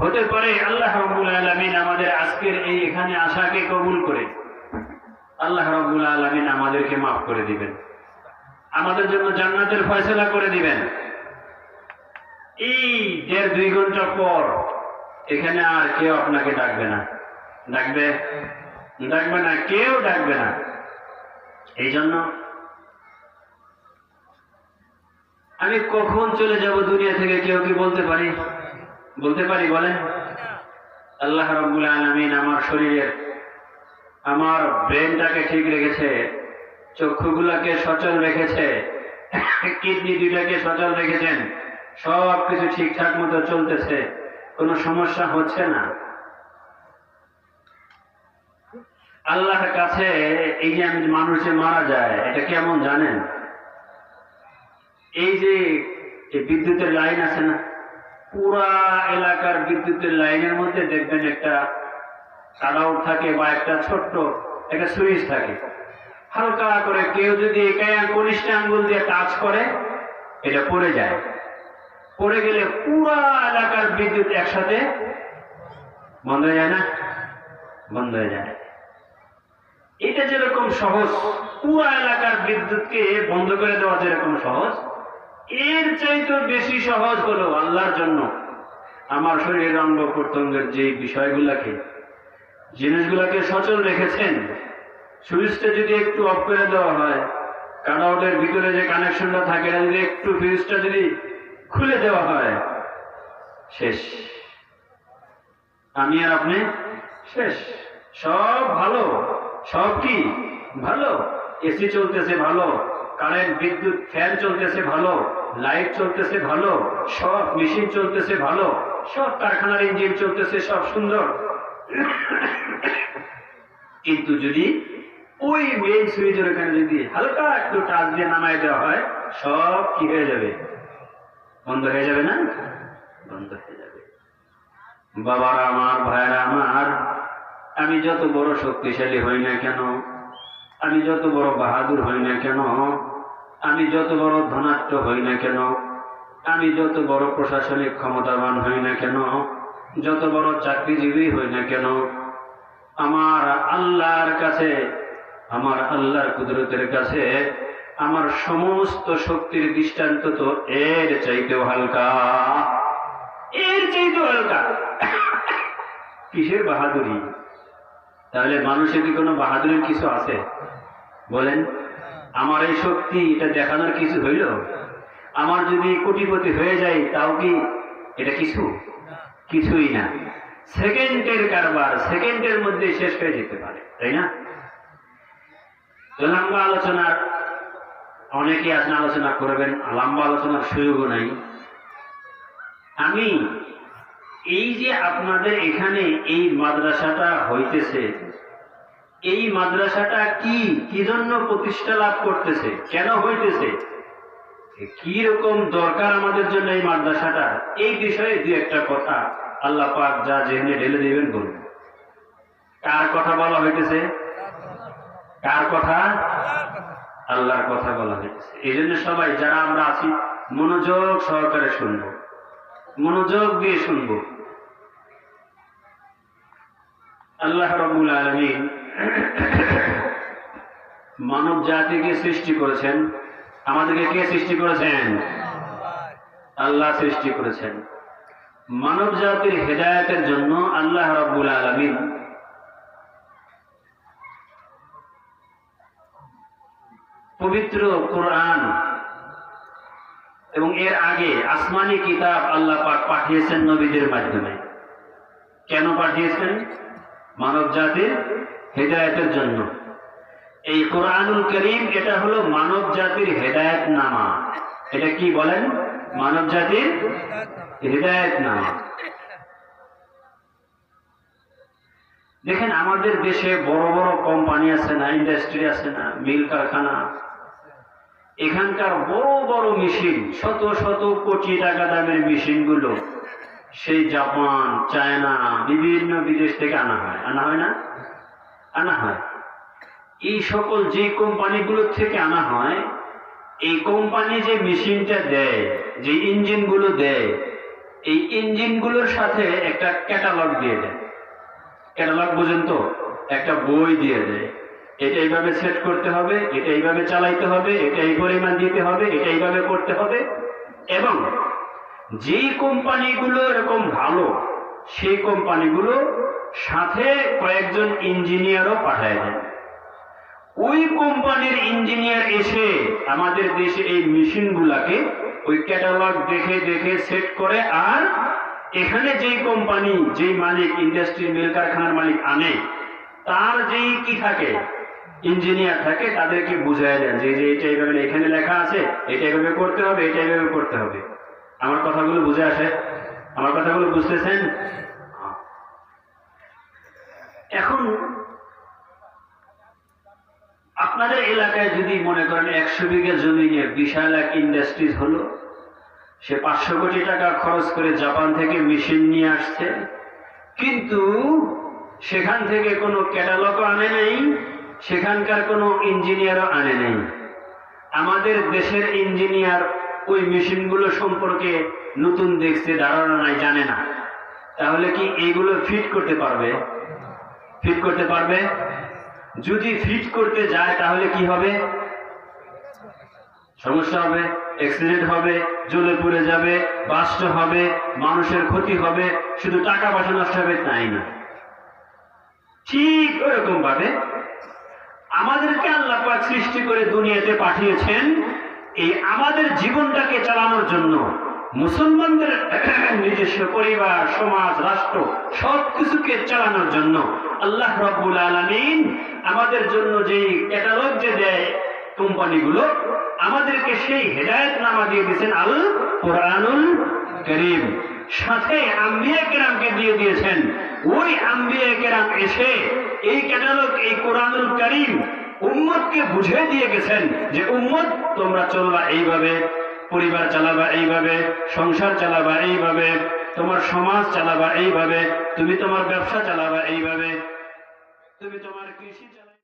হতে পারে আল্লাহ রাব্বুল আলামিন আমাদের আজকের এই এখানে আসাকে কবুল করে আল্লাহ রাব্বুল আলামিন আমাদেরকে মাফ করে দিবেন, আমাদের জন্য জান্নাতের ফয়সালা করে দিবেন। এই 1.5-2 ঘন্টা পর এখানে আর কেউ আপনাকে ডাকবে না, ডাকবে না, কেউ ডাকবে না। এই জন্য আমি কখন চলে যাব দুনিয়া থেকে কেউ কি বলতে পারি? বলেন? আল্লাহ রাব্বুল আলামিন আমার শরীরের, আমার ব্রেনটাকে ঠিক রেখেছে, চক্ষুগুলাকে সচল রেখেছে, কিডনি দুইটাকে সচল রেখেছেন, সব কিছু ঠিকঠাক মতো চলতেছে, কোনো সমস্যা হচ্ছে না। আল্লাহর কাছে এই যে মানুষে মারা যায় এটা কেমন জানেন? এই যে বিদ্যুতের লাইন আছে না, পুরা এলাকার বিদ্যুতের লাইনের মধ্যে দেখবেন একটা কাটআউট থাকে বা একটা ছোট্ট একটা সুইচ থাকে, হালকা করে কেউ যদি কনিষ্ঠ আঙ্গুল দিয়ে টাচ করে এটা পড়ে যায়, পড়ে গেলে পুরা এলাকার বিদ্যুৎ একসাথে বন্ধ হয়ে যায় না? বন্ধ হয়ে যায়। এটা যেরকম সহজ, পুরা এলাকার বিদ্যুৎকে বন্ধ করে দেওয়া যেরকম সহজ, এর চাইতে বেশি সহজ হলো আল্লাহর জন্য আমার শরীরের অঙ্গ প্রত্যঙ্গের যে বিষয়গুলাকে, জিনিসগুলাকে সচল রেখেছেন, সুইচটা যদি একটু অফ করে দেওয়া হয়, কাটআউটের ভিতরে যে কানেকশনটা থাকে এটা যদি একটু ফিউজটা যদি খুলে দেওয়া হয়, শেষ। আমি আর আপনি শেষ। সব ভালো, সব কি ভালো, এসি চলতেছে ভালো, কারেন্ট বিদ্যুৎ ফ্যান চলতেছে ভালো, লাইট চলতেছে ভালো, সব মেশিন চলতেছে ভালো, সব কারখানার ইঞ্জিন চলতেছে, সব সুন্দর। কিন্তু যদি ওই মেইন সুইচের ওখানে যদি হালকা একটু টাচ দিয়ে নামাই দেওয়া হয়, সব কি হয়ে যাবে? বন্ধ হয়ে যাবে না? বন্ধ হয়ে যাবে। বাবারা আমার, ভাইরা আমার, আমি যত বড় শক্তিশালী হই না কেন, আমি যত বড় বাহাদুর হই না কেন, আমি যত বড় ধনাঢ্য হই না কেন, আমি যত বড় প্রশাসনিক ক্ষমতাবান হই না কেন, যত বড় চাকরিজীবী হই না কেন, আমার আল্লাহর কাছে, আমার আল্লাহর কুদরতের কাছে আমার সমস্ত শক্তির দৃষ্টান্ত তো এর চাইতেও হালকা, এর চাইতেও হালকা। কিসের বাহাদুরি? তাহলে মানুষের কি কোনো বাহাদুরির কিছু আছে? বলেন, আমার এই শক্তি এটা দেখানোর কিছু হইল? আমার যদি কোটিপতি হয়ে যায় তাও কি এটা কিছু? কিছুই না। সেকেন্ডের কারবার, সেকেন্ডের মধ্যে শেষ হয়ে যেতে পারে, তাই না? লম্বা আলোচনার অনেকে আছেন, আলোচনা করবেন, লম্বা আলোচনার সুযোগও নাই। আমি এই যে আপনাদের এখানে এই মাদ্রাসাটা হইতেছে, এই মাদ্রাসাটা কি জন্য প্রতিষ্ঠা লাভ করতেছে, কেন হইতেছে, কি রকম দরকার আমাদের জন্য এই মাদ্রাসাটা, এই বিষয়ে দু একটা কথা আল্লাহ পাক যা যেখানে ঢেলে দিবেন বলবেন। কার কথা বলা হইতেছে? কার কথা? আল্লাহর কথা বলা হইতেছে। এই জন্য সবাই যারা আমরা আছি মনোযোগ সহকারে শুনবো, মনোযোগ দিয়ে শুনবো। আল্লাহ রাব্বুল আলামিন মানব জাতিকে সৃষ্টি করেছেন। আমাদেরকে কে সৃষ্টি করেছেন? আল্লাহ সৃষ্টি করেছেন। মানব জাতির হেদায়েতের জন্য আল্লাহ রাব্বুল আলামিন পবিত্র কোরআন এবং এর আগে আসমানি কিতাব আল্লাহ পাক পাঠিয়েছেন নবীদের মাধ্যমে। কেন পাঠিয়েছেন? মানব জাতির হেদায়েতের জন্য। এই কোরআনুল কারীম এটা হলো মানব জাতির হেদায়েত নামা। এটা কি বলেন? মানব জাতির হেদায়েত নামা। দেখেন আমাদের দেশে বড় বড় কোম্পানি আছে না, ইন্ডাস্ট্রি আছে না, মিল কারখানা, এখানকার বড় বড় মেশিন, শত শত কোটি টাকা দামের মেশিনগুলো সেই জাপান, চায়না, বিভিন্ন বিদেশ থেকে আনা হয় না? আনা হয়। এই সকল যে কোম্পানিগুলো থেকে আনা হয়, এই কোম্পানি যে মেশিনটা দেয়, যে ইঞ্জিনগুলো দেয়, এই ইঞ্জিনগুলোর সাথে একটা ক্যাটালগ দিয়ে দেয়। ক্যাটালগ বুঝেন তো, একটা বই দিয়ে দেয়, এটা এইভাবে সেট করতে হবে, এটা এইভাবে চালাইতে হবে, এটা এই পরিমাণ দিতে হবে, এটা এইভাবে করতে হবে। এবং যেই কোম্পানিগুলো এরকম ভালো, সেই কোম্পানিগুলো সাথে কয়েকজন ইঞ্জিনিয়ারও পাঠায় দেয়। ওই কোম্পানির ইঞ্জিনিয়ার এসে আমাদের দেশে এই মেশিনগুলাকে ওই ক্যাটালগ দেখে দেখে সেট করে, আর এখানে যেই কোম্পানি, যেই মালিক, ইন্ডাস্ট্রি মিল কারখানার মালিক আনে, তার যেই কি থাকে, ইঞ্জিনিয়ার থাকে, তাদেরকে বুঝাই দেন যে এটা এইভাবে এখানে লেখা আছে, এটা এইভাবে করতে হবে, এটা এইভাবে করতে হবে। আমার কথাগুলো বুঝে আসে? আমার কথাগুলো বুঝতেছেন? এখন আপনাদের এলাকায় যদি মনে করেন 100 বিঘা জমি নিয়ে বিশাল এক ইন্ডাস্ট্রিজ হলো, সে 500 কোটি টাকা খরচ করে জাপান থেকে মেশিন নিয়ে আসছে, কিন্তু সেখান থেকে কোনো ক্যাটালগও আনে নাই, সেখানকার কোনো ইঞ্জিনিয়ারও আনে নাই। আমাদের দেশের ইঞ্জিনিয়ার ওই মেশিনগুলো সম্পর্কে নতুন দেখছে, ধারণা নাই, জানে না। তাহলে কি এইগুলো ফিট করতে পারবে? ফিট করতে পারবে? যদি ফিট করতে যায় তাহলে কি হবে? সমস্যা হবে, অ্যাক্সিডেন্ট হবে, জ্বলে পুড়ে যাবে, বাস্ট হবে, মানুষের ক্ষতি হবে, শুধু টাকা পয়সা নষ্ট হবে তাই না। ঠিক ওরকম ভাবে আমাদেরকে আল্লাহ পাক সৃষ্টি করে দুনিয়াতে পাঠিয়েছেন এই আমাদের জীবনটাকে চালানোর জন্য। মুসলমানদের নিজস্ব পরিবার, সমাজ, রাষ্ট্র সবকিছুকে চালানোর জন্য আল্লাহ রাব্বুল আলামিন আমাদের জন্য যেই ক্যাটালগ যে দেয় কোম্পানিগুলো, আমাদেরকে সেই হেদায়েতনামা দিয়ে দিয়েছেন আল কোরআনুল কারীম। সাথে আম্বিয়া কেরামকে দিয়ে দিয়েছেন। ওই আম্বিয়া কেরাম এসে এই ক্যাটালগ, এই কোরআনুল কারীম উম্মতকে বুঝিয়ে দিয়ে গেছেন যে উম্মত তোমরা চলবা এইভাবে, পরিবার চালাবা এইভাবে, সংসার চালাবা এইভাবে, তোমার সমাজ চালাবা এইভাবে, তুমি তোমার ব্যবসা চালাবা এইভাবে, তুমি তোমার কৃষি চালাবা।